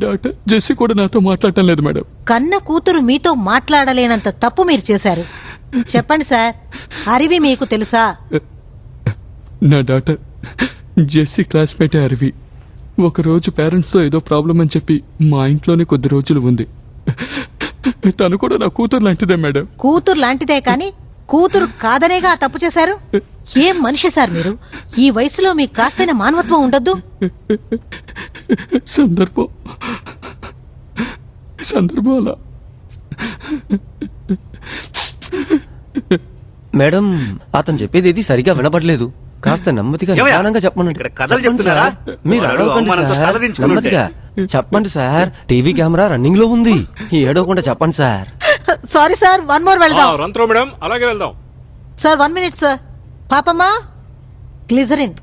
Doctor Jessie కూడా నాతో మాట్లాడటం లేదు మేడం. కన్న కూతురు మీతో మాట్లాడలేనంత తప్పు మీరు చేశారు. చెప్పండి సార్, అరివి మీకు తెలుసా? నా డాక్టర్ జెస్సీ క్లాస్మేటే అరివి. ఒకరోజు పేరెంట్స్తో ఏదో ప్రాబ్లం అని చెప్పి మా ఇంట్లోనే కొద్ది రోజులు ఉంది. తను కూడా నా కూతురు లాంటిదే మేడం. కూతురు లాంటిదే కానీ కూతురు కాదనేగా ఆ తప్పు చేశారు. ఏం మనిషి సార్ మీరు? ఈ వయసులో మీకు కాస్తైన మానవత్వం ఉండొద్దు. సందర్భం అలా. మేడం, అతను చెప్పేది ఏది సరిగా వినపడలేదు. కాస్త నెమ్మదిగా నిదానంగా చెప్పమనండి. మీరు అడగకండి సార్, నెమ్మదిగా చెప్పండి సార్. టీవీ కెమెరా రన్నింగ్ లో ఉంది. ఏడవకుండా చెప్పండి సార్. సారీ సార్, 1 more వెళ్దాం. మేడం అలాగే వెళ్దాం సార్ 1 minute సార్. పాపమ్మా, గ్లిజరిన్.